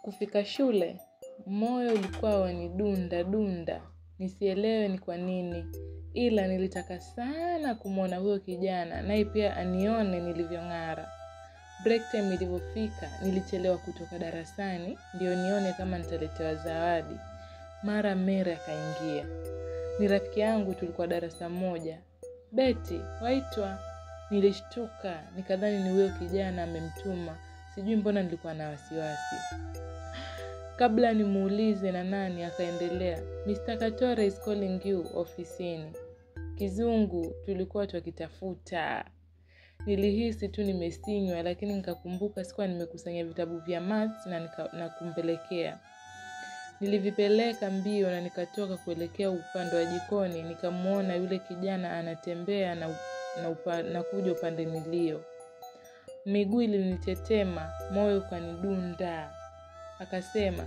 Kufika shule, moyo ulikuwa wanidunda dunda, nisielewe ni kwa nini, ila nilitaka sana kumwona huyo kijana, naye pia anione nilivyong'ara. Break time ilipofika, nilichelewa kutoka darasani, ndio nione kama nitaletewa zawadi. Mara Mary akaingia. Ni rafiki yangu, tulikuwa darasa moja. Betty, waitwa. Nilishtuka, nikadhani ni huyo kijana amemtuma. Sijui mbona nilikuwa na wasiwasi. Kabla nimuulize na nani, akaendelea. Mr. Katore is calling you ofisini. Kizungu tulikuwa tukitafuta. Nilihisi tu nimesinywa, lakini nikakumbuka sikuwa nimekusanya vitabu vya maths na kumpelekea. Nilivipeleka mbio na nikatoka kuelekea upande wa jikoni, nikamuona yule kijana anatembea na kuja upande nilio. Miguu ilinitetema, moyo ukanidunda. Akasema,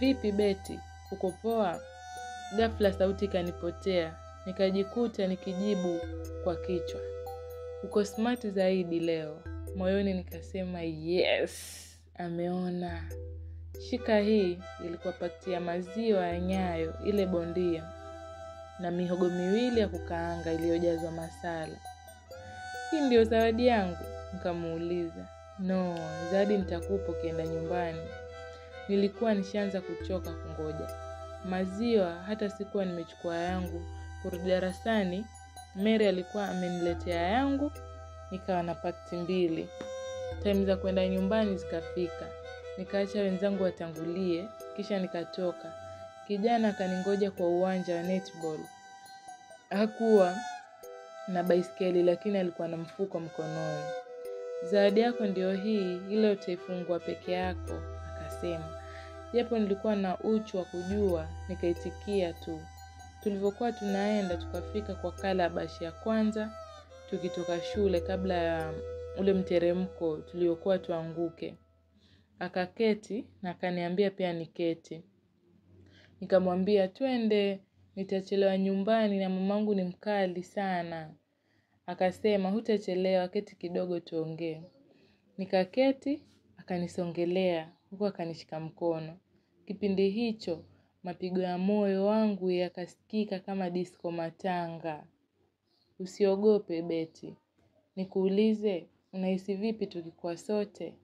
"Vipi Betty, uko poa?" Ghafla sauti ikanipotea, nikajikuta nikijibu kwa kichwa. "Uko smart zaidi leo." Moyoni nikasema, "Yes, ameona." Shika hii, ilikuwa pakiti ya maziwa ya Nyayo, ile bondia, na mihogo miwili ya kukaanga iliyojazwa masala. "Hii ndio zawadi yangu?" Nikamuuliza. "No, zawadi nitakupa ukienda nyumbani." Nilikuwa nishaanza kuchoka kungoja maziwa, hata sikuwa nimechukua yangu. Kurudi darasani, Mary alikuwa ameniletea yangu, nikawa na pakiti mbili. Time za kwenda nyumbani zikafika. Nikaacha wenzangu watangulie, kisha nikatoka. Kijana akaningoja kwa uwanja wa netball. Hakuwa na baiskeli, lakini alikuwa na mfuko mkononi. "Zawadi yako ndio hii, ile utaifungua peke yako," akasema. Japo nilikuwa na uchu wa kujua, nikaitikia tu. Tulivyokuwa tunaenda, tukafika kwa calabash ya kwanza, tukitoka shule kabla ya ule mteremko tuliokuwa tuanguke. Akaketi na akaniambia pia niketi. Nikamwambia, "Twende, nitachelewa nyumbani na mamangu ni mkali sana." Akasema, "Hutachelewa, keti kidogo tuongee." Nikaketi, akanisongelea, huku akanishika mkono. Kipindi hicho, mapigo ya moyo wangu yakasikika kama disco matanga. "Usiogope Betty. Nikuulize, unahisi vipi tukikuwa sote?"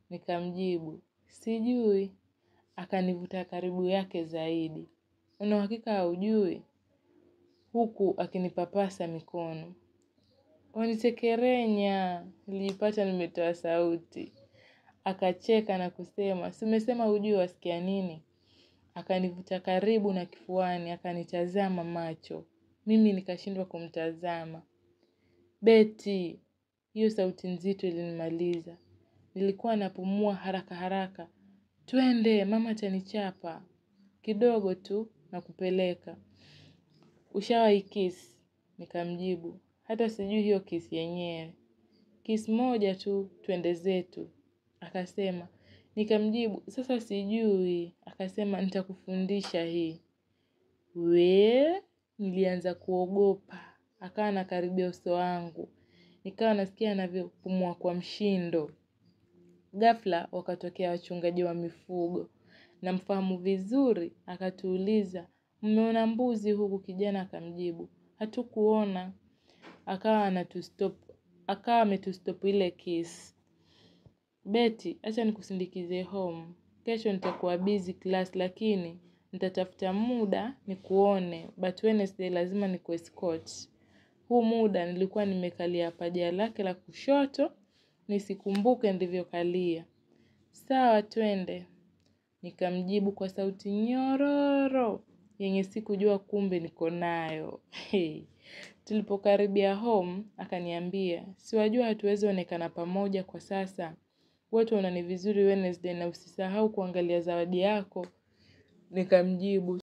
Nikamjibu, "Sijui." Akanivuta karibu yake zaidi. "Una uhakika haujui?" Huku akinipapasa mikono. "Wanitekerenya." Nilijipata nimetoa sauti. Akacheka na kusema, "Si umesema hujui wasikia nini?" Akanivuta karibu na kifuani, akanitazama macho. Mimi nikashindwa kumtazama. "Betty." Hiyo sauti nzito ilinimaliza. Nilikuwa napumua haraka haraka. "Twende, mama atanichapa." "Kidogo tu na kupeleka." "Ushawahi kiss?" Nikamjibu, "Hata sijui hiyo kiss yenyewe." "Kiss moja tu, twende zetu." Akasema. Nikamjibu, "Sasa sijui." Akasema, "Nitakufundisha hii." Nilianza kuogopa. Akawa anakaribia uso wangu. Nikawa nasikia anavyopumua kwa mshindo. Ghafla wakatokea wachungaji wa mifugo. Namfahamu vizuri, akatuuliza, "Mmeona mbuzi huku?" Kijana akamjibu, "Hatukuona." Akawa ametustop ile kiss. "Betty, acha nikusindikize home. Kesho nitakuwa busy class, lakini nitatafuta muda nikuone, but Wednesday lazima nikuescort." Huu muda nilikuwa nimekalia paja lake la kushoto, nisikumbuke nilivyokalia. "Sawa, twende." Nikamjibu kwa sauti nyororo, yenye sikujua kumbe niko nayo. Tulipokaribia home, akaniambia, "Si wajua hatuwezi onekana pamoja kwa sasa. Watu wanani vizuri Wednesday na usisahau kuangalia zawadi yako." Nikamjibu,